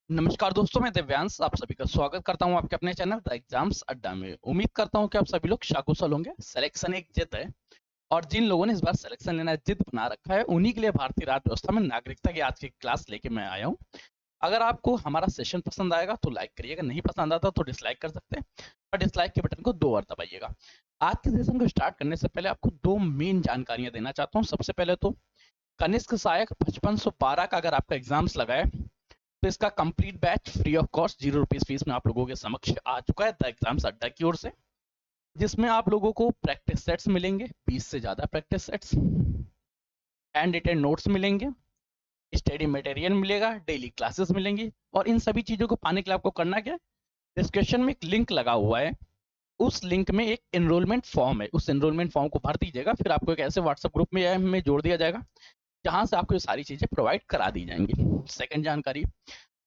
नमस्कार दोस्तों, मैं दिव्यांश आप सभी का स्वागत करता हूं आपके अपने चैनल द एग्जाम्स अड्डा में। उम्मीद करता हूं कि आप सभी लोग शाकुशल होंगे। सिलेक्शन एक जिद है और जिन लोगों ने इस बार सिलेक्शन लेना जिद बना रखा है उन्हीं के लिए भारतीय राज्य व्यवस्था में नागरिकता की आज की क्लास लेके मैं आया हूं। अगर आपको हमारा सेशन पसंद आएगा तो लाइक करिएगा, नहीं पसंद आता तो डिसलाइक कर सकते हैं और डिसलाइक के बटन को 2 बार दबाइएगा। आज के सेशन को स्टार्ट करने से पहले आपको दो मेन जानकारियां देना चाहता हूँ। सबसे पहले तो कनिष्क सहायक 5512 का अगर आपका एग्जाम्स लगा है तो इसका complete batch free of cost 0 rupees fees में आप लोगों के समक्ष आ चुका है द एग्जाम्स अड्डा की ओर से, जिसमें आप लोगों को प्रैक्टिस सेट्स मिलेंगे, 20 से ज्यादा practice sets, hand retain notes मिलेंगे, स्टडी मटेरियल मिलेगा, डेली क्लासेस मिलेंगी। और इन सभी चीजों को पाने के लिए आपको करना क्या है, डिस्क्रिप्शन में एक लिंक लगा हुआ है, उस लिंक में एक एनरोलमेंट फॉर्म है, उस एनरोलमेंट फॉर्म को भर दीजिएगा। फिर आपको एक ऐसे व्हाट्सएप ग्रुप में जोड़ दिया जाएगा जहां से आपको ये सारी चीजें प्रोवाइड करा दी जाएंगी। सेकंड जानकारी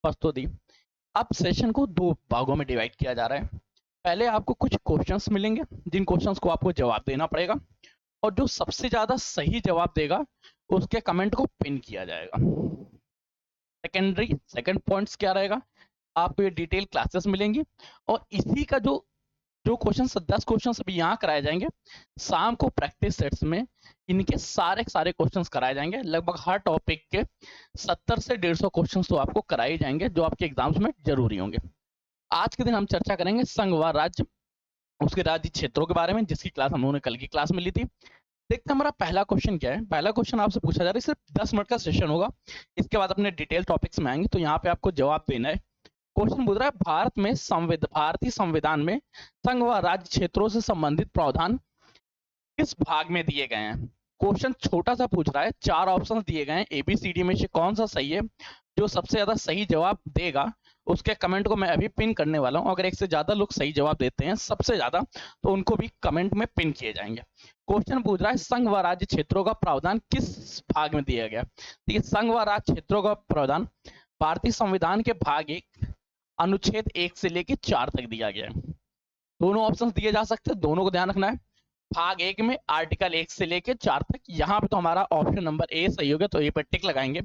फर्स्ट तो दी। अब सेशन को दो भागों में डिवाइड किया जा रहा है। पहले आपको कुछ क्वेश्चंस मिलेंगे जिन क्वेश्चंस को आपको जवाब देना पड़ेगा और जो सबसे ज्यादा सही जवाब देगा उसके कमेंट को पिन किया जाएगा। सेकंड पॉइंट्स क्या रहेगा, आपको ये डिटेल क्लासेस मिलेंगी और इसी का जो जो क्वेश्चन 10 क्वेश्चन अभी यहाँ कराए जाएंगे, शाम को प्रैक्टिस सेट्स में इनके सारे क्वेश्चंस कराए जाएंगे। लगभग हर टॉपिक के 70 से 150 क्वेश्चंस तो आपको कराए जाएंगे जो आपके एग्जाम्स में जरूरी होंगे। आज के दिन हम चर्चा करेंगे संघ व राज्य, उसके राज्य क्षेत्रों के बारे में, जिसकी क्लास हम लोगों ने कल की क्लास में ली थी। देखते हैं हमारा पहला क्वेश्चन क्या है। पहला क्वेश्चन आपसे पूछा जा रहा है, सिर्फ 10 मिनट का सेशन होगा, इसके बाद अपने डिटेल टॉपिक्स में आएंगे, तो यहाँ पे आपको जवाब देना है। क्वेश्चन पूछ रहा है, भारतीय संविधान में संघ व राज्य क्षेत्रों से संबंधित प्रावधान किस भाग में दिए गए हैं। क्वेश्चन छोटा सा पूछ रहा है, 4 ऑप्शन दिए गए हैं, एबीसीडी में से कौन सा सही है। जो सबसे ज्यादा सही जवाब देगा उसके कमेंट को मैं अभी पिन करने वाला हूं। अगर एक से ज्यादा लोग सही जवाब देते हैं सबसे ज्यादा, तो उनको भी कमेंट में पिन किए जाएंगे। क्वेश्चन पूछ रहा है, संघ व राज्य क्षेत्रों का प्रावधान किस भाग में दिया गया। देखिए, संघ व राज्य क्षेत्रों का प्रावधान भारतीय संविधान के भाग 1 अनुच्छेद 1 से लेकर 4 तक दिया गया है। दोनों ऑप्शन दिए जा सकते हैं, दोनों को ध्यान रखना है। भाग 1 में आर्टिकल 1 से लेकर 4 तक, यहाँ पे तो हमारा ऑप्शन नंबर ए सही हो गया, तो ए पर टिक लगाएंगे।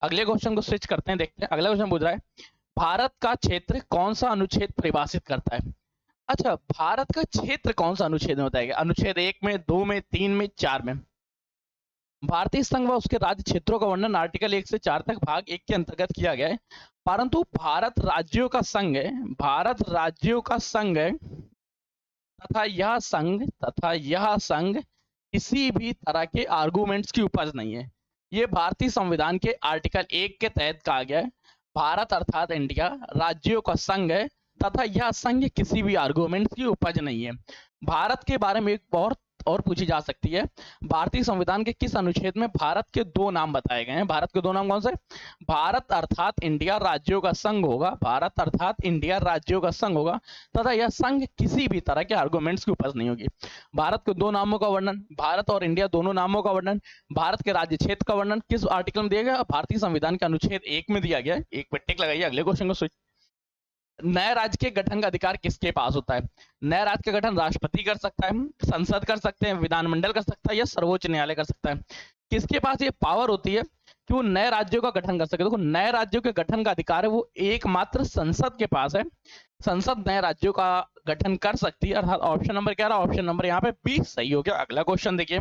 अगले क्वेश्चन को स्विच करते हैं, देखते हैं। अगला क्वेश्चन पूछ रहा है, भारत का क्षेत्र कौन सा अनुच्छेद परिभाषित करता है। अच्छा, भारत का क्षेत्र कौन सा अनुच्छेद में बताया गया, अनुच्छेद 1 में, 2 में, 3 में, 4 में। भारतीय संघ व उसके राज्य क्षेत्रों का वर्णन आर्टिकल 1 से 4 तक भाग 1 के अंतर्गत किया गया है, परंतु भारत राज्यों का संघ है, भारत राज्यों का संघ है, तथा यह संघ किसी भी तरह के आर्गुमेंट्स की उपज नहीं है। ये भारतीय संविधान के आर्टिकल 1 के तहत कहा गया है, भारत अर्थात इंडिया राज्यों का संघ है तथा यह संघ किसी भी आर्गुमेंट्स की उपज नहीं है। भारत के बारे में एक और पूछी जा सकती है, भारतीय संविधान के किस अनुच्छेद में भारत के 2 नाम बताए गए हैं। भारत के 2 नाम कौन से, भारत अर्थात इंडिया राज्यों का संघ होगा, भारत अर्थात इंडिया राज्यों का संघ होगा, तथा यह संघ किसी भी तरह के आर्गुमेंट्स की उपज नहीं होगी। भारत के 2 नामों का वर्णन, भारत और इंडिया दोनों नामों का वर्णन, भारत के राज्य क्षेत्र का वर्णन किस आर्टिकल में दिया गया, भारतीय संविधान के अनुच्छेद 1 में दिया गया है। एक पे टिक लगाइए। अगले क्वेश्चन को स्विच। नए राज्य के गठन का अधिकार किसके पास होता है। नए राज्य का गठन राष्ट्रपति कर सकता है, संसद कर सकते हैं, विधानमंडल कर सकता है या सर्वोच्च न्यायालय कर सकता है। किसके पास ये पावर होती है कि वो नए राज्यों का गठन कर सके। देखो, नए राज्यों के गठन का अधिकार है वो एकमात्र संसद के पास है। संसद नए राज्यों का गठन कर सकती है, अर्थात ऑप्शन नंबर क्या रहा, ऑप्शन नंबर यहाँ पे 20 सही हो गया। अगला क्वेश्चन देखिए,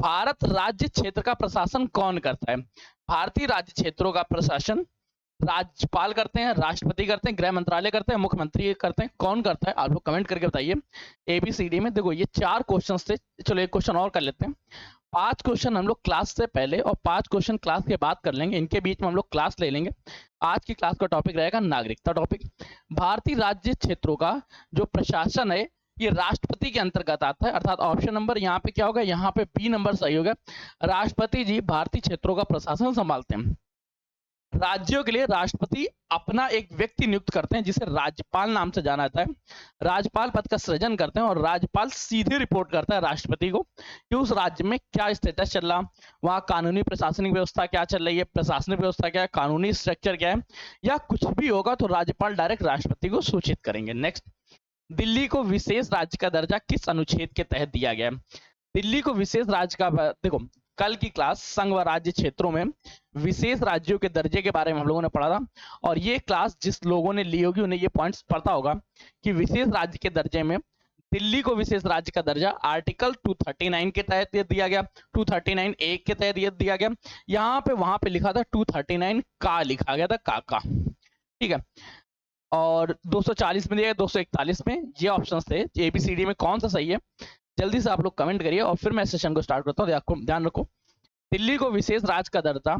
भारत राज्य क्षेत्र का प्रशासन कौन करता है। भारतीय राज्य क्षेत्रों का प्रशासन राज्यपाल करते हैं, राष्ट्रपति करते हैं, गृह मंत्रालय करते हैं, मुख्यमंत्री करते हैं, कौन करता है, आप लोग कमेंट करके बताइए। एबीसीडी में देखो ये 4 क्वेश्चन थे। चलो एक क्वेश्चन और कर लेते हैं। 5 क्वेश्चन हम लोग क्लास से पहले और 5 क्वेश्चन क्लास के बाद कर लेंगे, इनके बीच में हम लोग क्लास ले लेंगे। आज की क्लास का टॉपिक रहेगा नागरिकता टॉपिक। भारतीय राज्य क्षेत्रों का जो प्रशासन है ये राष्ट्रपति के अंतर्गत आता है, अर्थात ऑप्शन नंबर यहाँ पे क्या होगा, यहाँ पे बी नंबर सही होगा। राष्ट्रपति जी भारतीय क्षेत्रों का प्रशासन संभालते हैं। राज्यों के लिए राष्ट्रपति अपना एक व्यक्ति नियुक्त करते हैं जिसे राज्यपाल नाम से जाना जाता है। राज्यपाल पद का सृजन करते हैं और राज्यपाल सीधे रिपोर्ट करता है राष्ट्रपति को कि उस राज्य में क्या स्टेटस चल रहा, वहाँ कानूनी प्रशासनिक व्यवस्था क्या चल रही है, प्रशासनिक व्यवस्था क्या है, कानूनी स्ट्रक्चर क्या है, या कुछ भी होगा तो राज्यपाल डायरेक्ट राष्ट्रपति को सूचित करेंगे। नेक्स्ट, दिल्ली को विशेष राज्य का दर्जा किस अनुच्छेद के तहत दिया गया है। दिल्ली को विशेष राज्य का, देखो कल की क्लास संघ व राज्य क्षेत्रों में विशेष राज्यों के दर्जे के बारे में हम लोगों ने पढ़ा था। और ये क्लास जिस लोगों ने ली होगी उन्हें ये पॉइंट्स पता होगा कि विशेष राज्य के दर्जे में दिल्ली को विशेष राज्य का दर्जा आर्टिकल 239 के तहत दिया गया, 239 ए के तहत दिया गया। यहाँ पे वहां पे लिखा था 239 का लिखा गया था, का ठीक है। और 240 में दिया गया, 241 में। ये ऑप्शन थे, एबीसीडी में कौन सा सही है जल्दी से आप लोग कमेंट करिए और फिर मैं सेशन को स्टार्ट करता हूँ। ध्यान रखो, दिल्ली को विशेष राज्य का दर्जा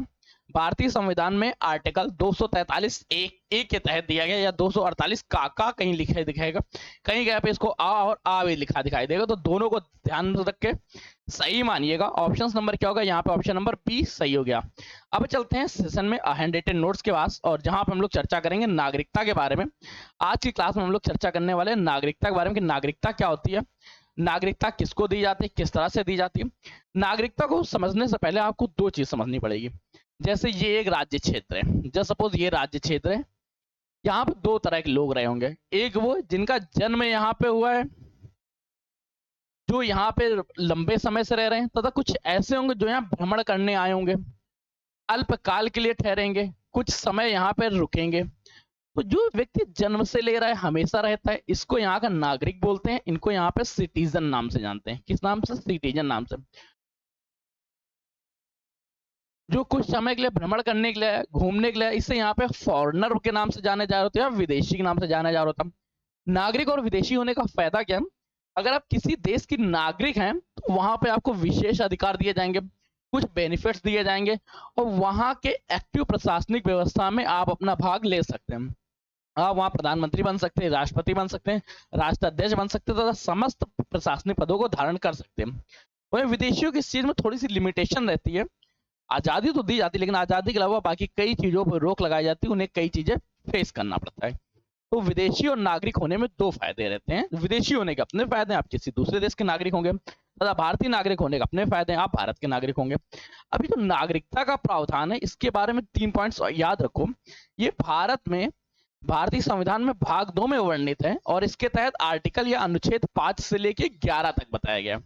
भारतीय संविधान में आर्टिकल 243 ए के तहत दिया गया, या 248 का कहीं लिखा दिखाएगा, कहीं गया पे इसको आ और आ भी लिखा दिखाई देगा, तो दोनों को ध्यान रख के सही मानिएगा। ऑप्शन नंबर क्या होगा यहाँ पे? ऑप्शन नंबर बी सही हो गया। अब चलते हैं सेशन में हैंड रिटन नोट्स के पास, और जहां पे हम लोग चर्चा करेंगे नागरिकता के बारे में। आज की क्लास में हम लोग चर्चा करने वाले हैं नागरिकता के बारे में कि नागरिकता क्या होती है, नागरिकता किसको दी जाती है, किस तरह से दी जाती है। नागरिकता को समझने से पहले आपको दो चीज समझनी पड़ेगी। जैसे ये एक राज्य क्षेत्र है, जैसे सपोज ये राज्य क्षेत्र है, यहाँ पे दो तरह के लोग रहे होंगे। एक वो जिनका जन्म यहाँ पे हुआ है, जो यहाँ पे लंबे समय से रह रहे हैं, तथा कुछ ऐसे होंगे जो यहाँ भ्रमण करने आए होंगे, अल्पकाल के लिए ठहरेंगे, कुछ समय यहाँ पे रुकेंगे। तो जो व्यक्ति जन्म से ले रहा है, हमेशा रहता है, इसको यहाँ का नागरिक बोलते हैं। इनको यहाँ पे सिटीजन नाम से जानते हैं। किस नाम से? सिटीजन नाम से। जो कुछ समय के लिए भ्रमण करने के लिए, घूमने के लिए, इसे यहाँ पे फॉरेनर के नाम से जाने जा रहे होते हैं, या विदेशी के नाम से जाने जा रहा होता है। नागरिक और विदेशी होने का फायदा क्या है? अगर आप किसी देश की नागरिक हैं तो वहां पे आपको विशेष अधिकार दिए जाएंगे, कुछ बेनिफिट्स दिए जाएंगे, और वहां के एक्टिव प्रशासनिक व्यवस्था में आप अपना भाग ले सकते हैं। आप वहां प्रधानमंत्री बन सकते हैं, राष्ट्रपति बन सकते हैं, राष्ट्राध्यक्ष बन सकते हैं, तथा समस्त प्रशासनिक पदों को धारण कर सकते हैं। वहीं विदेशियों की इस चीज में थोड़ी सी लिमिटेशन रहती है। आजादी तो दी जाती है, लेकिन आजादी के अलावा बाकी कई चीजों पर रोक लगाई जाती है, उन्हें कई चीजें फेस करना पड़ता है। तो विदेशी और नागरिक होने में दो फायदे रहते हैं। विदेशी होने के अपने फायदे हैं, आप किसी दूसरे देश के नागरिक होंगे, तथा भारतीय नागरिक होने के अपने फायदे हैं, आप भारत के नागरिक होंगे। अभी जो नागरिकता का प्रावधान है, इसके बारे में 3 पॉइंट्स याद रखो। ये भारत में भारतीय संविधान में भाग 2 में वर्णित है, और इसके तहत आर्टिकल या अनुच्छेद 5 से लेके 11 तक बताया गया।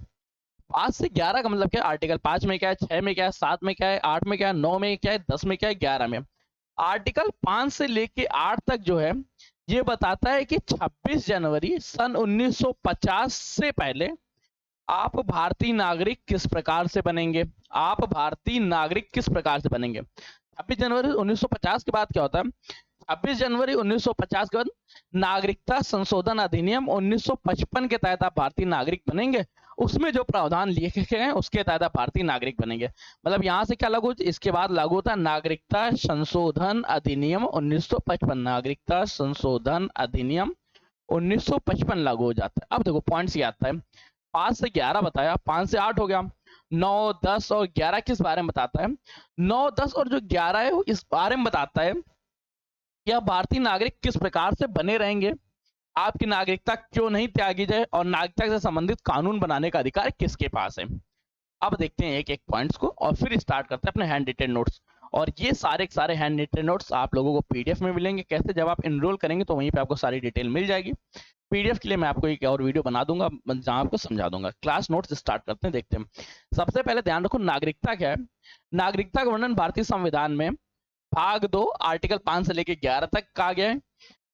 5 से 11 का मतलब क्या है? आर्टिकल 5 में क्या है, 6 में क्या है, 7 में क्या है, 8 में क्या है, 9 में क्या है, 10 में क्या है, 11 में। आर्टिकल 5 से लेके 8 तक जो है, ये बताता है कि 26 जनवरी सन 1950 से पहले आप भारतीय नागरिक किस प्रकार से बनेंगे। आप भारतीय नागरिक किस प्रकार से बनेंगे? 26 जनवरी 1950 के बाद क्या होता है? 26 जनवरी 1950 के बाद नागरिकता संशोधन अधिनियम 1955 के तहत आप भारतीय नागरिक बनेंगे। उसमें जो प्रावधान लिखे गए हैं उसके तहत आप भारतीय नागरिक बनेंगे। मतलब यहाँ से क्या लागू, इसके बाद लागू होता है नागरिकता संशोधन अधिनियम 1955। नागरिकता संशोधन अधिनियम 1955 लागू हो जाता है। अब देखो पॉइंट्स ये आता है, 5 से 11 बताया, 5 से 8 हो गया, 9, 10 और 11 किस बारे में बताता है? 9, 10 और जो 11 है वो इस बारे में बताता है कि आप भारतीय नागरिक किस प्रकार से बने रहेंगे, आपकी नागरिकता क्यों नहीं त्यागी जाए, और नागरिकता से संबंधित कानून बनाने का अधिकार किसके पास है। अब देखते हैं एक एक पॉइंट्स को और फिर स्टार्ट करते हैं अपने हैंड रिटन नोट्स। और ये सारे के सारे हैंड रिटन नोट्स आप लोगों को पीडीएफ में मिलेंगे। कैसे? जब आप इनरोल करेंगे तो वहीं पे आपको सारी डिटेल मिल जाएगी। पीडीएफ के लिए मैं आपको एक और वीडियो बना दूंगा जहां आपको समझा दूंगा। क्लास नोट्स स्टार्ट करते हैं, देखते हैं। सबसे पहले ध्यान रखो नागरिकता क्या है। नागरिकता का वर्णन भारतीय संविधान में भाग 2 आर्टिकल 5 से लेकर 11 तक कहा गया है।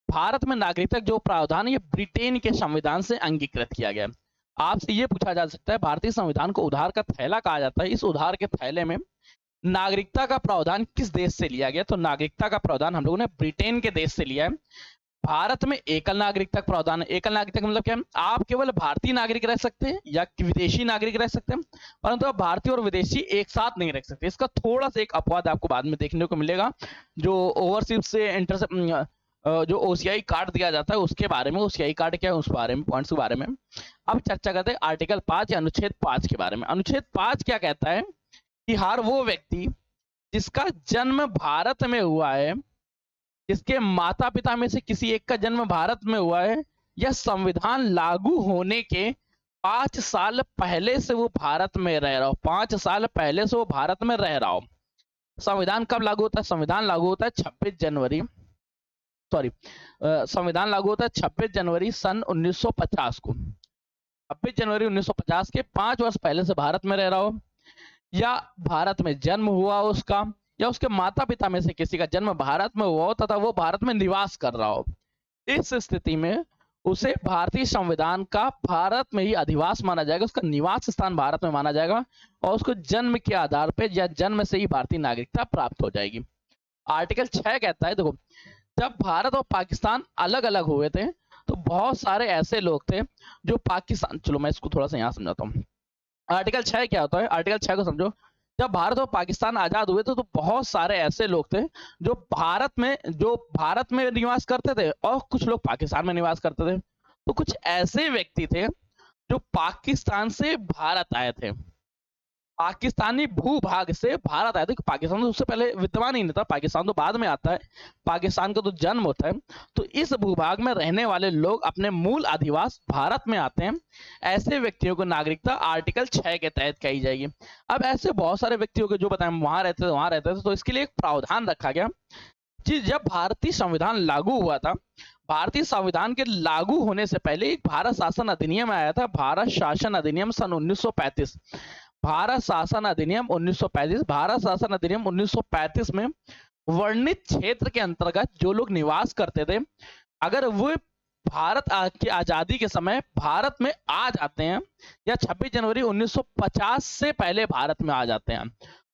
भारत में नागरिकता जो प्रावधान है ये ब्रिटेन के संविधान से अंगीकृत किया गया है। आपसे ये पूछा जा सकता है भारतीय संविधान को उधार का थैला कहा जाता है, इस उधार के थैले में नागरिकता का प्रावधान किस देश से लिया गया? तो नागरिकता का प्रावधान हम लोगों ने ब्रिटेन के देश से लिया है। भारत में एकल नागरिकता का प्रावधान है। एकल नागरिकता का मतलब क्या है? आप केवल भारतीय नागरिक रह सकते हैं या विदेशी नागरिक रह सकते हैं, परंतु आप भारतीय और विदेशी एक साथ नहीं रह सकते। इसका थोड़ा सा एक अपवाद आपको बाद में देखने को मिलेगा, जो ओवरसीज से जो ओसीआई कार्ड दिया जाता है उसके बारे में। ओसीआई कार्ड क्या है उस बारे में, पॉइंट्स के बारे में अब चर्चा करते हैं। आर्टिकल 5 या अनुच्छेद 5 के बारे में। अनुच्छेद 5 क्या कहता है कि हर वो व्यक्ति जिसका जन्म भारत में हुआ है, जिसके माता पिता में से किसी एक का जन्म भारत में हुआ है, या संविधान लागू होने के 5 साल पहले से वो भारत में रह रहा हो, 5 साल पहले से वो भारत में रह रहा हो। संविधान कब लागू होता है? संविधान लागू होता है 26 जनवरी संविधान लागू होता है 26 जनवरी सन 1950 को। 26 जनवरी 1950 के 5 वर्ष पहले से भारत में रह रहा हो, या भारत में जन्म हुआ उसका, या उसके माता पिता में से किसी का जन्म भारत में हुआ हो तथा वो भारत में निवास कर रहा हो। इस स्थिति में उसे भारतीय संविधान का भारत में ही अधिवास माना जाएगा, उसका निवास स्थान भारत में माना जाएगा और उसको जन्म के आधार पे या जन्म से ही भारतीय नागरिकता प्राप्त हो जाएगी। आर्टिकल 6 कहता है, देखो, जब भारत और पाकिस्तान अलग अलग हुए थे तो बहुत सारे ऐसे लोग थे जो पाकिस्तान, चलो मैं इसको थोड़ा सा यहाँ समझाता हूँ। आर्टिकल 6 क्या होता है, आर्टिकल 6 को समझो। जब भारत और पाकिस्तान आजाद हुए थे तो बहुत सारे ऐसे लोग थे जो भारत में निवास करते थे और कुछ लोग पाकिस्तान में निवास करते थे। तो कुछ ऐसे व्यक्ति थे जो पाकिस्तान से भारत आए थे, पाकिस्तानी भूभाग से भारत आया था। पाकिस्तान तो उससे पहले विद्यमान ही नहीं था, पाकिस्तान तो बाद में आता है, पाकिस्तान का तो जन्म होता है। तो इस भूभाग में रहने वाले लोग अपने मूल अधिवास भारत में आते हैं, ऐसे व्यक्तियों को नागरिकता आर्टिकल 6 के तहत कही जाएगी। अब ऐसे बहुत सारे व्यक्तियों को जो बताएं वहां रहते थे, तो इसके लिए एक प्रावधान रखा गया कि जब भारतीय संविधान लागू हुआ था, भारतीय संविधान के लागू होने से पहले एक भारत शासन अधिनियम आया था, भारत शासन अधिनियम सन 1935। भारत शासन अधिनियम 1935, भारत शासन अधिनियम 1935 में वर्णित क्षेत्र के अंतर्गत जो लोग निवास करते थे, अगर वो की आजादी के समय भारत में आ जाते हैं या 26 जनवरी 1950 से पहले भारत में आ जाते हैं,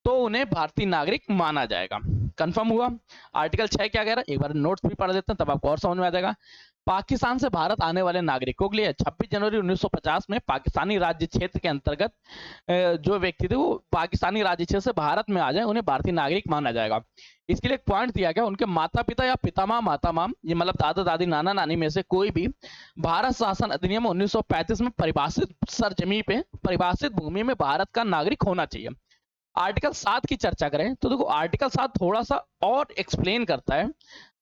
तो उन्हें भारतीय नागरिक माना जाएगा। कंफर्म हुआ। आर्टिकल 6 क्या कह रहा है, एक बार नोट्स भी पढ़ देते हैं तब आपको और समझ में आ जाएगा। पाकिस्तान से भारत आने वाले नागरिकों के लिए 26 जनवरी 1950 में पाकिस्तानी राज्य क्षेत्र के अंतर्गत जो व्यक्ति थे वो पाकिस्तानी राज्य क्षेत्र से भारत में आ जाए, उन्हें भारतीय नागरिक माना जाएगा। इसके लिए एक पॉइंट दिया गया, उनके माता पिता या पितामह मातामह, ये मतलब दादा दादी नाना नानी में से कोई भी भारत शासन अधिनियम 1935 में परिभाषित सरजमी पे, परिभाषित भूमि में भारत का नागरिक होना चाहिए। आर्टिकल 7 की चर्चा करें तो देखो, आर्टिकल 7 थोड़ा सा और एक्सप्लेन करता है।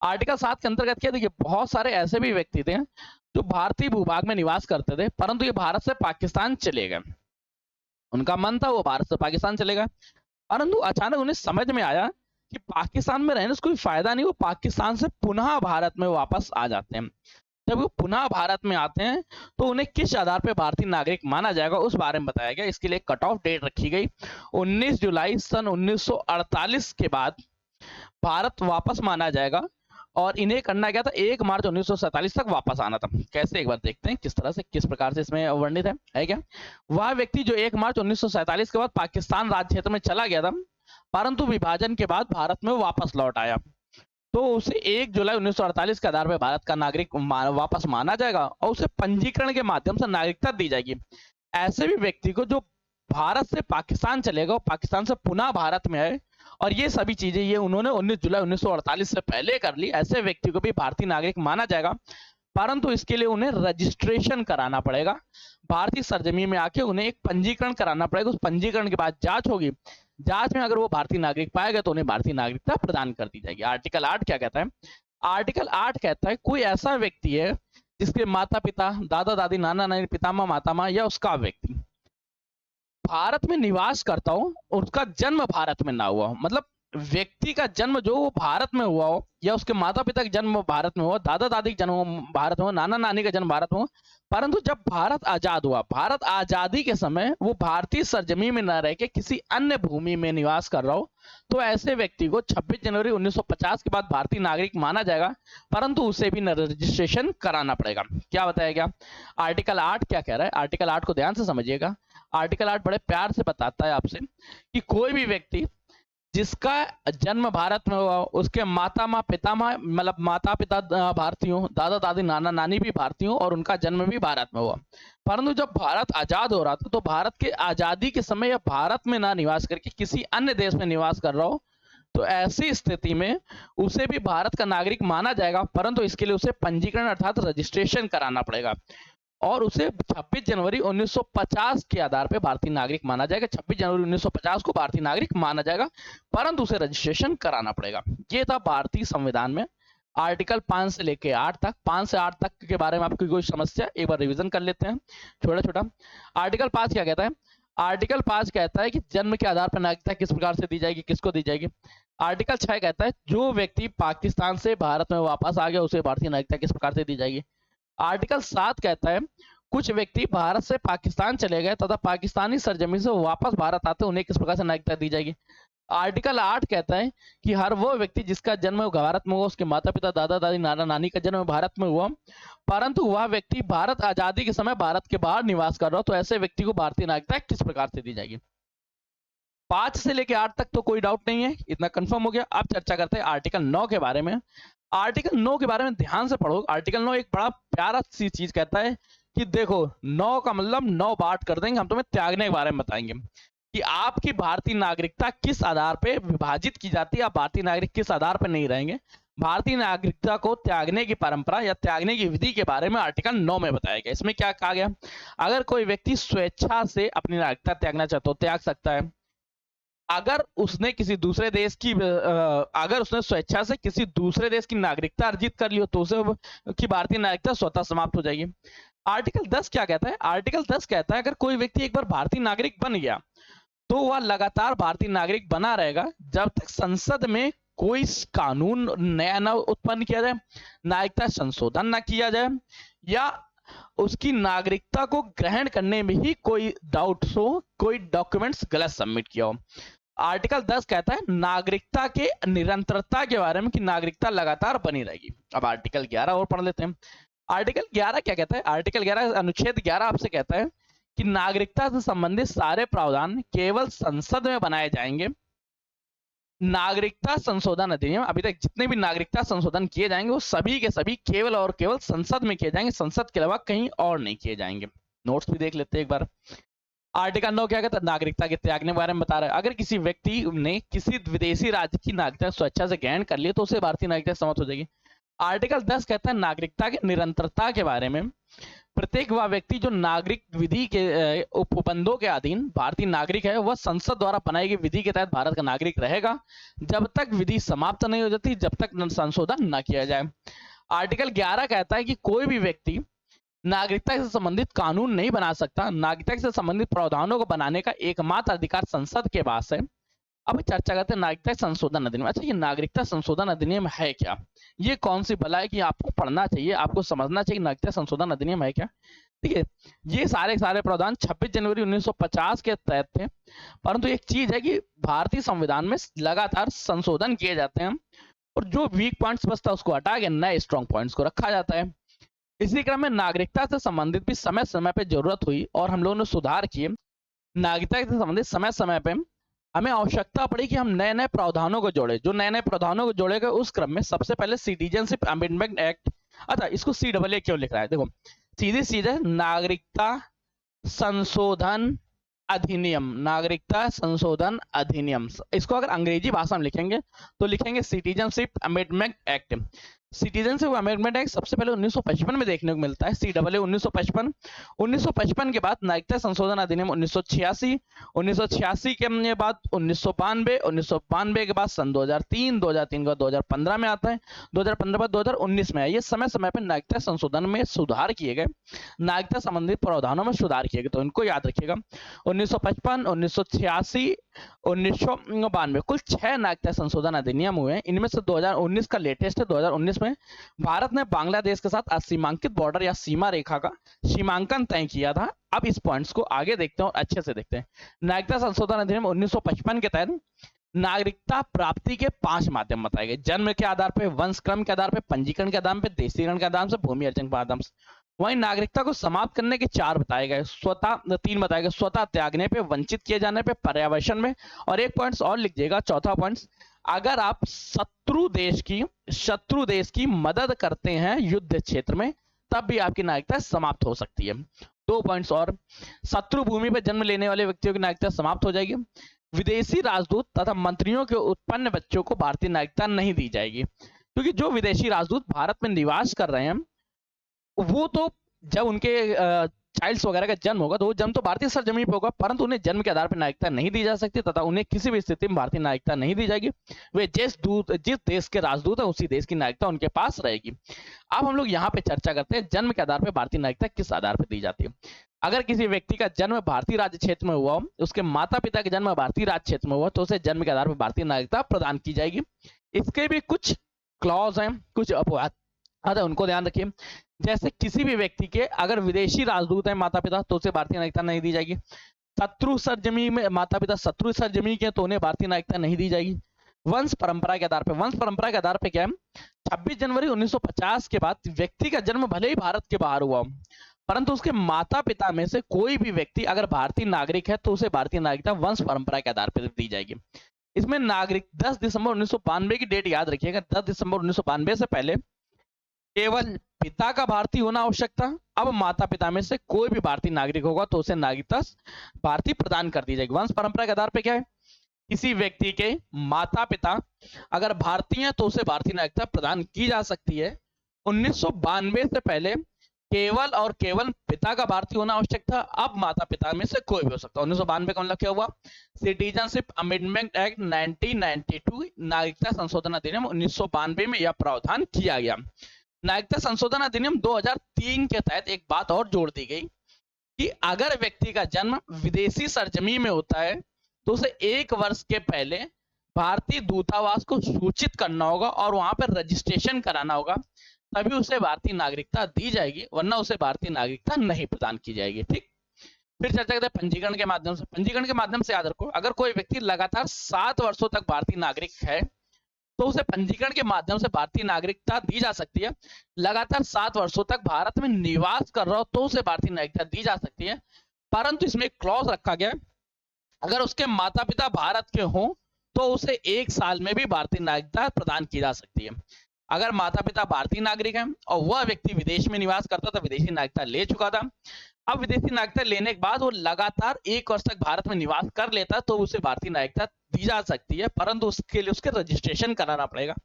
आर्टिकल 7 के अंतर्गत क्या, देखिए, बहुत सारे ऐसे भी व्यक्ति थे जो भारतीय भूभाग में निवास करते थे, परंतु ये भारत से पाकिस्तान चले गए। उनका मन था वो भारत से पाकिस्तान चले गए, परंतु अचानक उन्हें समझ में आया कि पाकिस्तान में रहने से कोई फायदा नहीं, वो पाकिस्तान से पुनः भारत में वापस आ जाते हैं। जब वो पुनः भारत में आते हैं तो उन्हें किस आधार पर भारतीय नागरिक माना जाएगा उस बारे में बताया गया। इसके लिए कट ऑफ डेट रखी गई 19 जुलाई सन 1948 के बाद भारत वापस माना जाएगा, और इन्हें करना क्या था, 1 मार्च 1947 तक वापस आना था। कैसे, एक बार देखते हैं किस तरह से, किस प्रकार से इसमें वर्णित है क्या। वह व्यक्ति जो 1 मार्च 1947 के बाद पाकिस्तान राज्य क्षेत्र में चला गया था, परंतु विभाजन के बाद भारत में वापस लौट आया, तो उसे 1 जुलाई 1948 के आधार पर भारत का नागरिक वापस माना जाएगा और उसे पंजीकरण के माध्यम से नागरिकता दी जाएगी। ऐसे भी व्यक्ति को जो भारत से पाकिस्तान चलेगा और पाकिस्तान से पुनः भारत में आए, और ये सभी चीजें ये उन्होंने 19 जुलाई 1948 से पहले कर ली, ऐसे व्यक्ति को भी भारतीय नागरिक माना जाएगा, परंतु इसके लिए उन्हें रजिस्ट्रेशन कराना पड़ेगा। भारतीय सरजमी में आके उन्हें एक पंजीकरण कराना पड़ेगा, उस पंजीकरण के बाद जांच होगी, जांच में अगर वो भारतीय नागरिक पाया गया तो उन्हें भारतीय नागरिकता प्रदान कर दी जाएगी। आर्टिकल 8 क्या कहता है, आर्टिकल 8 कहता है कोई ऐसा व्यक्ति है जिसके माता पिता, दादा दादी, नाना नानी, पितामह मातामह या उसका व्यक्ति भारत में निवास करता हो, उसका जन्म भारत में ना हुआ हो, मतलब व्यक्ति का जन्म जो भारत में हुआ हो, या उसके माता पिता का जन्म भारत में हो, दादा दादी का जन्म भारत में हो, नाना नानी का जन्म भारत में हो, परंतु जब भारत आजाद हुआ, भारत आजादी के समय वो भारतीय सरजमी में न रह के किसी अन्य भूमि में निवास कर रहा हो, तो ऐसे व्यक्ति को 26 जनवरी 1950 के बाद भारतीय नागरिक माना जाएगा, परंतु उसे भी रजिस्ट्रेशन कराना पड़ेगा। क्या बताया गया, आर्टिकल 8 क्या कह रहा है, आर्टिकल 8 को ध्यान से समझिएगा। आर्टिकल 8 बड़े प्यार से बताता है आपसे कि कोई भी व्यक्ति जिसका जन्म भारत में हुआ, उसके माता पिता भारतीय हो, दादा दादी नाना नानी भी भारतीय हो और उनका जन्म भी भारत में हुआ, परंतु जब भारत आजाद हो रहा था तो भारत के आजादी के समय यह भारत में ना निवास करके किसी अन्य देश में निवास कर रहा हो, तो ऐसी स्थिति में उसे भी भारत का नागरिक माना जाएगा, परंतु इसके लिए उसे पंजीकरण अर्थात रजिस्ट्रेशन कराना पड़ेगा और उसे 26 जनवरी 1950 के आधार पर भारतीय नागरिक माना जाएगा। 26 जनवरी 1950 को भारतीय नागरिक माना जाएगा, परंतु उसे रजिस्ट्रेशन कराना पड़ेगा। ये था भारतीय संविधान में आर्टिकल 5 से लेके 8 तक। 5 से 8 तक के बारे में आपकी कोई समस्या, एक बार रिवीजन कर लेते हैं छोटा छोटा। आर्टिकल 5 क्या कहता है, आर्टिकल 5 कहता है कि जन्म के आधार पर नागरिकता किस प्रकार से दी जाएगी, किसको दी जाएगी। आर्टिकल 6 कहता है जो व्यक्ति पाकिस्तान से भारत में वापस आ गया उसे भारतीय नागरिकता किस प्रकार से दी जाएगी। आर्टिकल 7 कहता है कुछ व्यक्ति भारत से पाकिस्तान चले गए तथा पाकिस्तानी सरजमी से वापस भारत आते उन्हें किस प्रकार से नागरिकता दी जाएगी? आर्टिकल 8 कहता है कि हर वो व्यक्ति जिसका जन्म भारत में हुआ, उसके माता पिता, दादा दादी, नाना नानी का जन्म भारत में हुआ, परंतु वह व्यक्ति भारत आजादी के समय भारत के बाहर निवास कर रहा हो, तो ऐसे व्यक्ति को भारतीय नागरिकता किस प्रकार से दी जाएगी? 5 से लेकर 8 तक तो कोई डाउट नहीं है, इतना कंफर्म हो गया। अब चर्चा करते हैं आर्टिकल 9 के बारे में। आर्टिकल 9 के बारे में ध्यान से पढ़ो। आर्टिकल 9 एक बड़ा प्यारा सी चीज कहता है कि देखो, 9 का मतलब 9 बांट कर देंगे, हम तुम्हें त्यागने के बारे में बताएंगे कि आपकी भारतीय नागरिकता किस आधार पे विभाजित की जाती है, आप भारतीय नागरिक किस आधार पर नहीं रहेंगे। भारतीय नागरिकता को त्यागने की परंपरा या त्यागने की विधि के बारे में आर्टिकल 9 में बताया गया। इसमें क्या कहा गया? अगर कोई व्यक्ति स्वेच्छा से अपनी नागरिकता त्यागना चाहता हो, त्याग सकता है। अगर उसने किसी दूसरे देश की अगर उसने स्वेच्छा से किसी दूसरे देश की नागरिकता अर्जित कर ली हो, तो उसे की भारतीय नागरिकता स्वतः समाप्त हो जाएगी। आर्टिकल 10 क्या कहता है? आर्टिकल 10 कहता है अगर कोई व्यक्ति एक बार भारतीय नागरिक बन गया तो वह लगातार भारतीय नागरिक बना रहेगा जब तक संसद में कोई कानून नया न उत्पन्न किया जाए, नागरिकता संशोधन न किया जाए, या उसकी नागरिकता को ग्रहण करने में ही कोई डाउट्स हो, कोई डॉक्यूमेंट्स गलत सबमिट किया हो। आर्टिकल 10 कहता है नागरिकता के निरंतरता के बारे में कि नागरिकता लगातार बनी रहेगी। अब आर्टिकल 11 और पढ़ लेते हैं। आर्टिकल 11 क्या कहता है? आर्टिकल 11 अनुच्छेद 11 आपसे कहता है कि नागरिकता से संबंधित सारे प्रावधान केवल संसद में बनाए जाएंगे। नागरिकता संशोधन अधिनियम, अभी तक जितने भी नागरिकता संशोधन किए जाएंगे वो सभी के सभी केवल और केवल संसद में किए जाएंगे, संसद के अलावा कहीं और नहीं किए जाएंगे। नोट्स भी देख लेते हैं एक बार। आर्टिकल 9 क्या कहता है? नागरिकता के त्यागने के बारे में बता रहा है। अगर किसी व्यक्ति ने किसी विदेशी राज्य की नागरिकता स्वेच्छा से ग्रहण कर ली तो उसे भारतीय नागरिकता समाप्त हो जाएगी। आर्टिकल 10 कहता है नागरिकता की निरंतरता के बारे में। प्रत्येक वह व्यक्ति जो नागरिक विधि के उपबंधों के अधीन भारतीय नागरिक है, वह संसद द्वारा बनाई गई विधि के तहत भारत का नागरिक रहेगा जब तक विधि समाप्त नहीं हो जाती, जब तक संशोधन न किया जाए। आर्टिकल 11 कहता है कि कोई भी व्यक्ति नागरिकता से संबंधित कानून नहीं बना सकता। नागरिकता से संबंधित प्रावधानों को बनाने का एकमात्र अधिकार संसद के पास है। अब चर्चा करते हैं नागरिकता संशोधन अधिनियम। अच्छा, ये नागरिकता संशोधन अधिनियम है क्या? ये कौन सी बला है कि आपको पढ़ना चाहिए, आपको समझना चाहिए नागरिकता संशोधन अधिनियम है क्या? ठीक है, ये सारे प्रावधान 26 जनवरी 1950 के तहत थे, परंतु एक चीज है कि भारतीय संविधान में लगातार संशोधन किए जाते हैं और जो वीक पॉइंट्स बचता है उसको हटा के नए स्ट्रॉन्ग पॉइंट्स को रखा जाता है। इसी क्रम में नागरिकता से संबंधित भी समय समय पे जरूरत हुई और हम लोगों ने सुधार किए। नागरिकता से संबंधित समय समय पे हमें आवश्यकता पड़ी कि हम नए नए प्रावधानों को जोड़े। जो नए नए प्रावधानों को जोड़े गए उस क्रम में सबसे पहले सिटीजनशिप अमेंडमेंट एक्ट। अच्छा, इसको CAA क्यों लिख रहा है? देखो, सीधी सीधे नागरिकता संशोधन अधिनियम, नागरिकता संशोधन अधिनियम। इसको अगर अंग्रेजी भाषा में लिखेंगे तो लिखेंगे citizenship amendment act. Citizenship amendment act सबसे पहले 1955 में देखने को मिलता है, CAA 1955। 1955 के बाद नागरिकता संशोधन अधिनियम 1986। 1986 के बाद 1992। 1992 के बाद सन 2003। 2003 के बाद 2015 में आता है। 2015 बाद 2019 में है। ये समय समय पर नागरिकता संशोधन में सुधार किए गए, नागरिकता संबंधित प्रावधानों में सुधार किए गए, तो इनको याद रखिएगा। 1955, 1986, 1992 कुल 6 नागरिकता संशोधन अधिनियम हुए हैं। इनमें से 2019 का लेटेस्ट है। 2019 में भारत ने बांग्लादेश के साथ असीमांकित बॉर्डर या सीमा रेखा का सीमांकन तय किया था। अब इस पॉइंट्स को आगे देखते हैं और अच्छे से देखते हैं। नागरिकता संशोधन अधिनियम 1955 के तहत नागरिकता प्राप्ति के 5 माध्यम बताए गए। जन्म के आधार पर, वंशक्रम के आधार पर, पंजीकरण के आधार पर, देशीकरण के आधार से, भूमि अर्जन के आधार से। वहीं नागरिकता को समाप्त करने के 4 बताए गए। 3 बताए गए, स्वतः त्यागने पे, वंचित किए जाने पे, पर्यवेक्षण में, और एक पॉइंट और लिख दिएगा, चौथा पॉइंट, अगर आप शत्रु देश की मदद करते हैं युद्ध क्षेत्र में, तब भी आपकी नागरिकता समाप्त हो सकती है। 2 पॉइंट्स और, शत्रु भूमि पर जन्म लेने वाले व्यक्तियों की नागरिकता समाप्त हो जाएगी। विदेशी राजदूत तथा मंत्रियों के उत्पन्न बच्चों को भारतीय नागरिकता नहीं दी जाएगी, क्योंकि जो विदेशी राजदूत भारत में निवास कर रहे हैं वो तो जब उनके चाइल्ड्स वगैरह का जन्म होगा तो वो जन्म तो भारतीय सरजमीन पे होगा, परंतु उन्हें जन्म के आधार पर नागरिकता नहीं दी जा सकती तथा उन्हें किसी भी स्थिति में भारतीय नागरिकता नहीं दी जाएगी। वे जिस देश के राजदूत है उसी देश की नागरिकता उनके पास रहेगी। अब हम लोग यहाँ पे चर्चा करते हैं जन्म के आधार पर भारतीय नागरिकता किस आधार पर दी जाती है। अगर किसी व्यक्ति का जन्म भारतीय राज्य क्षेत्र में हुआ हो, उसके माता पिता का जन्म भारतीय राज्य क्षेत्र में हुआ, तो उसे जन्म के आधार पर भारतीय नागरिकता प्रदान की जाएगी। इसके भी कुछ क्लॉज हैं, कुछ अपवाद है, उनको ध्यान रखिए। जैसे किसी भी व्यक्ति के अगर विदेशी राजदूत है माता पिता तो उसे भारतीय नागरिकता नहीं दी जाएगी। शत्रु सरजमी में माता पिता शत्रु सरजमी के तो उन्हें भारतीय नागरिकता नहीं दी जाएगी। वंश परंपरा के आधार पर, वंश परंपरा के आधार पर क्या है, 26 जनवरी 1950 के बाद व्यक्ति का जन्म भले ही भारत के बाहर हुआ हो, परंतु उसके माता पिता में से कोई भी व्यक्ति अगर भारतीय नागरिक है तो उसे भारतीय नागरिकता वंश परंपरा के आधार पर दी जाएगी। इसमें नागरिक 10 दिसंबर 1992 की डेट याद रखिएगा। 10 दिसंबर 1992 से पहले केवल पिता का भारतीय होना आवश्यक था। अब माता पिता में से कोई भी भारतीय नागरिक होगा तो उसे नागरिकता भारतीय प्रदान कर दी जाएगी। वंश परंपरा के आधार पर क्या है, किसी व्यक्ति के माता पिता अगर भारतीय हैं तो उसे भारतीय नागरिकता प्रदान की जा सकती है। 1992 से पहले केवल और केवल पिता का भारतीय होना आवश्यक था। अब माता पिता में से कोई भी हो सकता है। 1992 का मतलब क्या हुआ, सिटीजनशिप अमेंडमेंट एक्ट 1992, नागरिकता संशोधन अधिनियम 1992 में यह प्रावधान किया गया। नागरिकता संशोधन अधिनियम 2003 के तहत एक बात और जोड़ दी गई कि अगर व्यक्ति का जन्म विदेशी सरजमी में होता है तो उसे 1 वर्ष के पहले भारतीय दूतावास को सूचित करना होगा और वहां पर रजिस्ट्रेशन कराना होगा, तभी उसे भारतीय नागरिकता दी जाएगी, वरना उसे भारतीय नागरिकता नहीं प्रदान की जाएगी। ठीक, फिर चर्चा करते हैं पंजीकरण के माध्यम से। पंजीकरण के माध्यम से याद रखो, अगर कोई व्यक्ति लगातार 7 वर्षों तक भारतीय नागरिक है तो उसे पंजीकरण के माध्यम से भारतीय नागरिकता दी जा सकती है। लगातार 7 वर्षों तक भारत में निवास कर रहा हो तो उसे भारतीय नागरिकता दी जा सकती है, परंतु इसमें एक क्लॉज रखा गया है, अगर उसके माता पिता भारत के हों तो उसे 1 साल में भी भारतीय नागरिकता प्रदान की जा सकती है। अगर माता पिता भारतीय नागरिक हैं और वह व्यक्ति विदेश में निवास करता था, विदेशी नागरिकता ले चुका था, अब विदेशी नागरिकता लेने के बाद वो लगातार 1 वर्ष तक भारत में निवास कर लेता तो उसे भारतीय नागरिकता दी जा सकती है, परंतु उसके लिए उसके रजिस्ट्रेशन कराना पड़ेगा।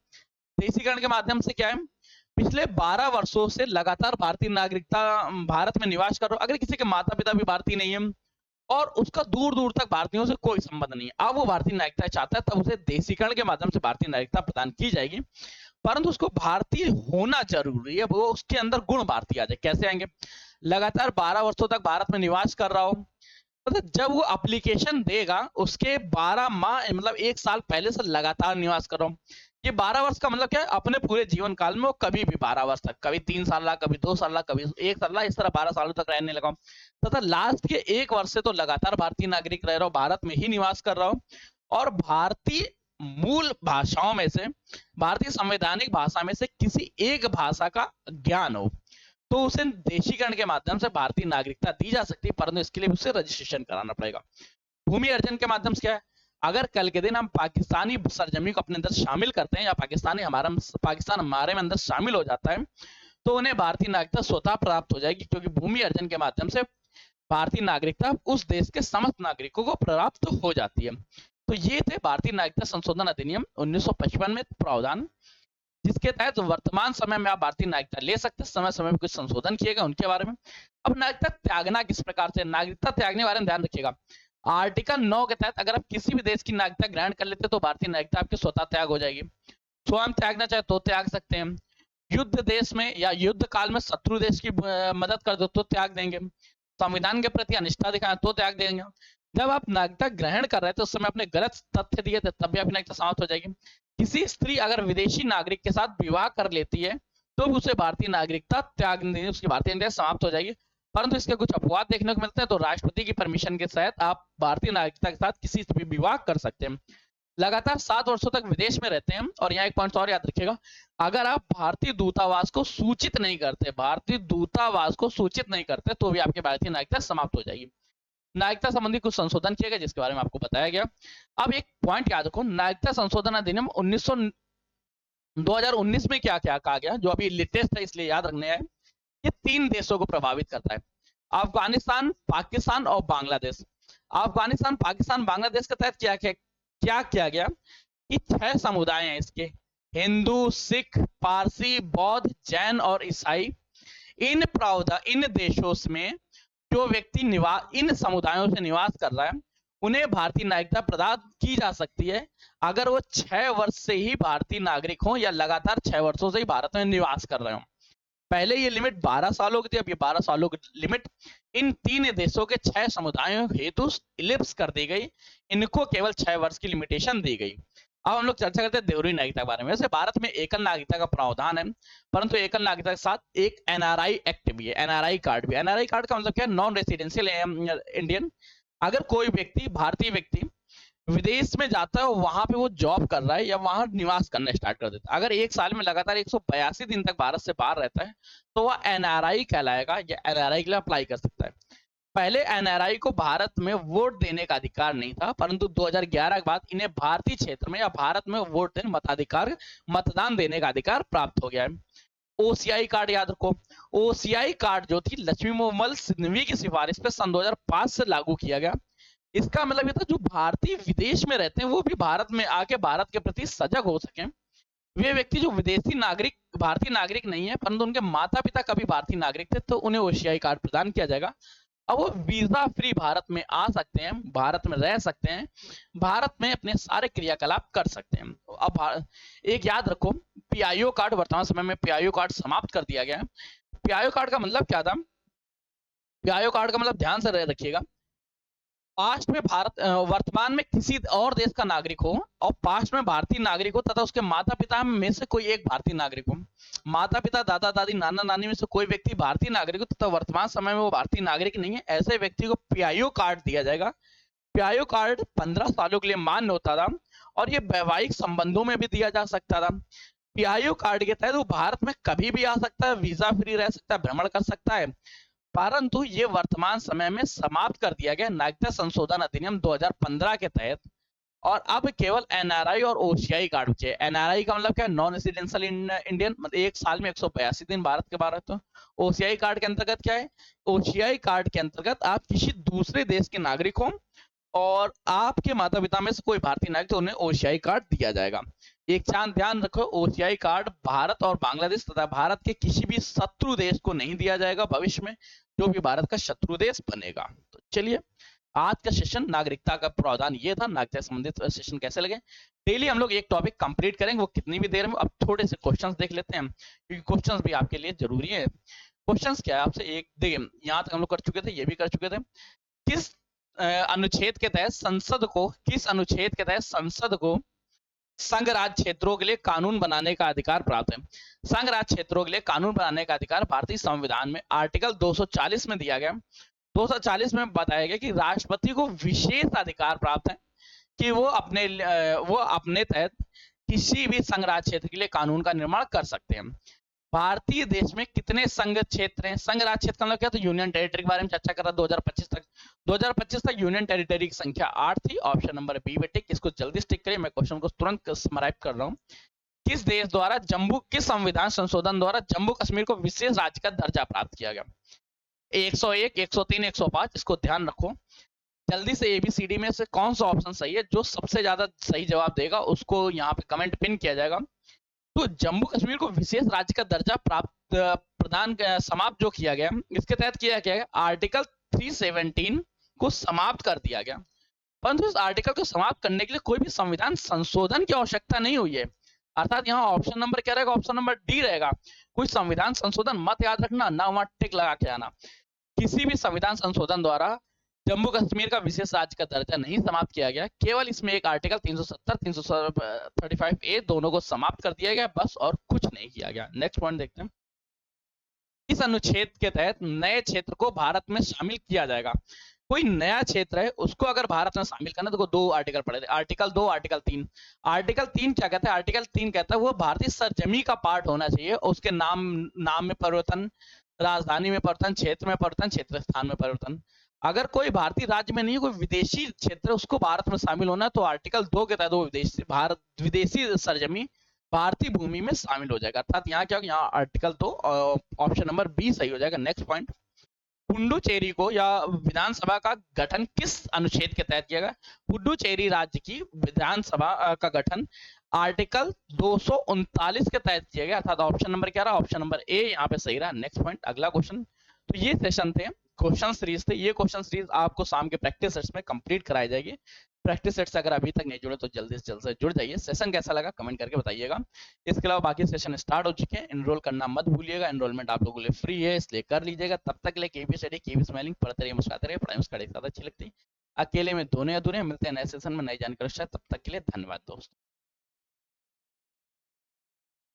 देशीकरण के माध्यम से क्या है, पिछले 12 वर्षों से लगातार भारतीय नागरिकता भारत में निवास कर रहा हो, अगर किसी के माता पिता भी भारतीय नहीं है और उसका दूर दूर तक भारतीयों से कोई संबंध नहीं है, अब वो भारतीय नागरिकता चाहता है, तब उसे देशीकरण के माध्यम से भारतीय नागरिकता प्रदान की जाएगी, परंतु उसको भारतीय होना जरूरी है, वो उसके अंदर गुण भारतीय आ जाए। कैसे आएंगे, लगातार 12 वर्षों तक भारत में निवास कर रहा हो, तो जब वो एप्लीकेशन देगा उसके 12 माह मतलब 1 साल पहले से लगातार निवास कर रहा हूँ। ये 12 वर्ष का मतलब क्या है, अपने पूरे जीवन काल में वो कभी भी 12 वर्ष तक, कभी 3 साल, कभी 2 साल, कभी 1 साल, इस तरह 12 सालों तक रहने लगा हूँ, तथा लास्ट के 1 वर्ष से तो लगातार भारतीय नागरिक रह रहा हूँ, भारत में ही निवास कर रहा हूँ और भारतीय मूल भाषाओं में से, भारतीय संवैधानिक भाषा में से किसी एक भाषा का ज्ञान हो तो उसे देशीकरण के माध्यम से भारतीय नागरिकता दी जा सकती है, परंतु इसके लिए उसे रजिस्ट्रेशन कराना पड़ेगा। भूमि अर्जन के माध्यम से क्या है, अगर कल के दिन हम पाकिस्तानी सरजमी को अपने अंदर शामिल करते हैं या पाकिस्तान हमारे में अंदर शामिल हो जाता है तो उन्हें भारतीय नागरिकता स्वतः प्राप्त हो जाएगी, क्योंकि भूमि अर्जन के माध्यम से भारतीय नागरिकता उस देश के समस्त नागरिकों को प्राप्त हो जाती है। तो ये थे भारतीय नागरिकता संशोधन अधिनियम 1955 में प्रावधान, जिसके तहत वर्तमान समय में आप भारतीय नागरिकता ले सकते हैं। समय समय में कुछ संशोधन किए गए उनके बारे में। अब नागरिकता त्यागना किस प्रकार से, नागरिकता त्यागने बारे में ध्यान रखिएगा। आर्टिकल 9 के तहत अगर आप किसी भी देश की नागरिकता ग्रहण कर लेते तो भारतीय नागरिकता आपकी स्वतः त्याग हो जाएगी। स्वयं त्यागना चाहे तो त्याग सकते हैं, युद्ध देश में या युद्ध काल में शत्रु देश की मदद कर दो तो त्याग देंगे, संविधान के प्रति अनिष्ठा दिखाएं तो त्याग देंगे। जब आप नागरिकता ग्रहण कर रहे थे उस समय अपने गलत तथ्य दिए थे तब भी आपकी नागरिकता समाप्त हो जाएगी। किसी स्त्री अगर विदेशी नागरिक के साथ विवाह कर लेती है तो उसे भारतीय नागरिकता त्याग, उसकी भारतीय नागरिकता समाप्त हो जाएगी, परंतु इसके कुछ अपवाद देखने को मिलते हैं। तो राष्ट्रपति की परमिशन के तहत आप भारतीय नागरिकता के साथ किसी से भी विवाह कर सकते हैं। लगातार 7 वर्षों तक विदेश में रहते हैं। और यहाँ एक पॉइंट और याद रखिएगा, अगर आप भारतीय दूतावास को सूचित नहीं करते, तो भी आपकी भारतीय नागरिकता समाप्त हो जाएगी। नागरिकता संबंधी कुछ संशोधन किए गए जिसके बारे में आपको बताया गया। अब एक पॉइंट याद रखो, नागरिकता संशोधन अधिनियम 2019 में क्या क्या कहा गया, जो अभी लेटेस्ट है इसलिए याद रखने आए। ये 3 देशों को प्रभावित करता है, अफगानिस्तान, पाकिस्तान और बांग्लादेश। अफगानिस्तान, पाकिस्तान, बांग्लादेश के तहत क्या किया गया कि 6 समुदाय हैं इसके, हिंदू, सिख, पारसी, बौद्ध, जैन और ईसाई। इन देशों में जो व्यक्ति इन समुदायों से निवास कर रहा है उन्हें भारतीय नागरिकता प्रदान की जा सकती है अगर वो 6 वर्ष से ही भारतीय नागरिक हो या लगातार 6 वर्षों से ही भारत में निवास कर रहे हो। पहले ये लिमिट 12 सालों की थी, अब ये 12 सालों की लिमिट इन 3 देशों के 6 समुदायों हेतु इलिप्स कर दी गई। इनको केवल 6 वर्ष की लिमिटेशन दी गई। अब हम लोग चर्चा करते हैं देवरी नागरिकता के बारे में। वैसे भारत में एकल नागरिकता का प्रावधान है, परंतु एकल नागरिकता के साथ एक एनआरआई एक्ट भी है, एनआरआई कार्ड भी। एनआरआई कार्ड का मतलब क्या है? Non residential Indian. अगर कोई व्यक्ति, भारतीय व्यक्ति विदेश में जाता है और वहां पे वो जॉब कर रहा है या वहां निवास करना स्टार्ट कर देता है, अगर एक साल में लगातार 182 दिन तक भारत से बाहर रहता है, तो वह एनआरआई कहलाएगा या एनआरआई के लिए अप्लाई कर सकता है। पहले एनआरआई को भारत में वोट देने का अधिकार नहीं था, परंतु 2011 के बाद इन्हें भारतीय क्षेत्र में या भारत में वोट देने, मताधिकार, मतदान देने का अधिकार प्राप्त हो गया है। ओसीआई कार्ड याद रखो। ओसीआई कार्ड जो थी लक्ष्मी मोहम्मद सिद्दीकी की सिफारिश पे सन 2005 से लागू किया गया। इसका मतलब ये था जो भारतीय विदेश में रहते हैं वो भी भारत में आके भारत के प्रति सजग हो सके। वे व्यक्ति जो विदेशी नागरिक, भारतीय नागरिक नहीं है परंतु उनके माता पिता कभी भारतीय नागरिक थे, तो उन्हें ओसीआई कार्ड प्रदान किया जाएगा। अब वो वीजा फ्री भारत में आ सकते हैं, भारत में रह सकते हैं, भारत में अपने सारे क्रियाकलाप कर सकते हैं। अब एक याद रखो, पीआईओ कार्ड, वर्तमान समय में पीआईओ कार्ड समाप्त कर दिया गया है। पीआईओ कार्ड का मतलब क्या था? पीआईओ कार्ड का मतलब ध्यान से रखिएगा, पास्ट में वर्तमान में किसी और देश का नागरिक हो और पास्ट में भारतीय नागरिक हो तथा उसके माता पिता में से कोई एक भारतीय नागरिक हो, माता पिता, दादा दादी, नाना नानी में से कोई व्यक्ति भारतीय नागरिक हो तथा वर्तमान समय में वो भारतीय नागरिक नहीं है, ऐसे व्यक्ति को पीआईओ कार्ड दिया जाएगा। पीआईओ कार्ड 15 सालों के लिए मान्य होता था और ये वैवाहिक संबंधों में भी दिया जा सकता था। पीआईओ कार्ड के तहत वो भारत में कभी भी आ सकता है, वीजा फ्री रह सकता है, भ्रमण कर सकता है, परंतु ये वर्तमान समय में समाप्त कर दिया गया नागरिकता संशोधन अधिनियम 2015 के तहत। और अब केवल एनआरआई और ओसीआई कार्ड बचे। एनआरआई का मतलब क्या है? नॉन रेसिडेंशियल इंडियन, मतलब एक साल में 182 दिन भारत के बाहर। तो ओसीआई कार्ड के अंतर्गत क्या है? ओसीआई कार्ड के अंतर्गत आप किसी दूसरे देश के नागरिक हो और आपके माता पिता में से कोई भारतीय नागरिक, तो उन्हें ओसीआई कार्ड दिया जाएगा। एक चांद ध्यान रखो, ओसीआई कार्ड भारत और बांग्लादेश तथा भारत के किसी भी शत्रु देश को नहीं दिया जाएगा भविष्य में, जो भी भारत का शत्रु देश बनेगा। तो चलिए, आज का सेशन नागरिकता का प्रावधान ये था। नागरिकता संबंधित सेशन कैसे लगे? डेली हम लोग एक टॉपिक कंप्लीट करेंगे, वो कितनी भी देर में। अब थोड़े से क्वेश्चंस देख लेते हैं, क्योंकि क्वेश्चंस भी आपके लिए जरूरी है। क्वेश्चंस क्या है आपसे? एक देखिए, यहाँ तक हम लोग कर चुके थे, ये भी कर चुके थे। किस अनुच्छेद के तहत संसद को, किस अनुच्छेद के तहत संसद को संघ राज्य क्षेत्रों के लिए कानून बनाने का अधिकार प्राप्त है? संघ राज्य क्षेत्रों के लिए कानून बनाने का अधिकार भारतीय संविधान में आर्टिकल 240 में दिया गया। 240 में बताया गया कि राष्ट्रपति को विशेष अधिकार प्राप्त है कि वो अपने तहत किसी भी संघ राज्य क्षेत्र के लिए कानून का निर्माण कर सकते हैं। भारतीय देश में कितने संघ क्षेत्र हैं? संघ राज्य क्षेत्र का मतलब क्या? तो यूनियन टेरिटरी के बारे में चर्चा कर रहा 2025 तक। 2025 तक यूनियन टेरिटरी की संख्या 8 थी। ऑप्शन नंबर बी पे टिक। इसको जल्दी टिक करिए, मैं क्वेश्चन को तुरंत समराइज कर रहा हूँ। किस देश द्वारा किस संविधान संशोधन द्वारा जम्मू कश्मीर को विशेष राज्य का दर्जा प्राप्त किया गया? 101, 103, 105, इसको ध्यान रखो। जल्दी से एबीसीडी में से कौन सा ऑप्शन सही है? जो सबसे ज्यादा सही जवाब देगा उसको यहाँ पे कमेंट पिन किया जाएगा। तो जम्मू कश्मीर को विशेष राज्य का दर्जा समाप्त जो किया गया, इसके तहत किया गया आर्टिकल 317 को समाप्त कर दिया गया। परंतु इस आर्टिकल को समाप्त करने के लिए कोई भी संविधान संशोधन की आवश्यकता नहीं हुई है। अर्थात यहाँ ऑप्शन नंबर क्या रहेगा? ऑप्शन नंबर डी रहेगा। कोई संविधान संशोधन मत याद रखना, ना वहां टिक लगा के आना। किसी भी संविधान संशोधन द्वारा जम्मू कश्मीर का विशेष राज्य का दर्जा नहीं समाप्त किया गया। केवल इसमें एक आर्टिकल 370, 335A दोनों को समाप्त कर दिया गया, बस, और कुछ नहीं किया गया। नेक्स्ट पॉइंट देखते हैं। इस अनुच्छेद के तहत नए क्षेत्र को भारत में शामिल किया जाएगा। कोई नया क्षेत्र है उसको अगर भारत में शामिल करना तो दो आर्टिकल पढ़े थे, आर्टिकल 2, आर्टिकल 3। आर्टिकल 3 क्या कहता है? आर्टिकल 3 कहता है वो भारतीय सरजमी का पार्ट होना चाहिए। उसके नाम में परिवर्तन, राजधानी में परिवर्तन, क्षेत्र में परिवर्तन, क्षेत्र स्थान में परिवर्तन। अगर कोई भारतीय राज्य में नहीं, कोई विदेशी क्षेत्र उसको भारत में शामिल होना, तो आर्टिकल 2 के तहत वो विदेशी सरजमी भारतीय भूमि में शामिल हो जाएगा। अर्थात यहाँ क्या होगा? यहाँ आर्टिकल 2 ऑप्शन नंबर बी सही हो जाएगा। नेक्स्ट पॉइंट, पुडुचेरी को या विधानसभा का गठन किस अनुच्छेद के तहत किया गया? पुडुचेरी राज्य की विधानसभा का गठन आर्टिकल 239 के तहत किया गया। अर्थात ऑप्शन नंबर क्या रहा? ऑप्शन नंबर ए यहाँ पे सही रहा। नेक्स्ट पॉइंट, अगला क्वेश्चन। तो ये सेशन थे, क्वेश्चन सीरीज थे। ये क्वेश्चन सीरीज आपको शाम के प्रैक्टिस सेट्स में कंप्लीट कराई जाएगी। प्रैक्टिस सेट से अगर अभी तक नहीं जुड़े तो जल्दी से जल्द से जुड़ जाइए। सेशन कैसा लगा कमेंट करके बताइएगा। इसके अलावा बाकी सेशन स्टार्ट हो चुके हैं, एनरोल करना मत भूलिएगा। एनरोलमेंट आप लोगों के लिए फ्री है, इसलिए कर लीजिएगा। तब तक के लिए केबी स्टडी, केबी स्माइलिंग, पढ़ते रहिए, मुस्कुराते रहिए। पढ़ाई मुस्कुराते ज्यादा अच्छी लगती है। अकेले में दोनों अधूरे। मिलते हैं नए सेशन में नई जानकारी। तब तक के लिए धन्यवाद दोस्तों।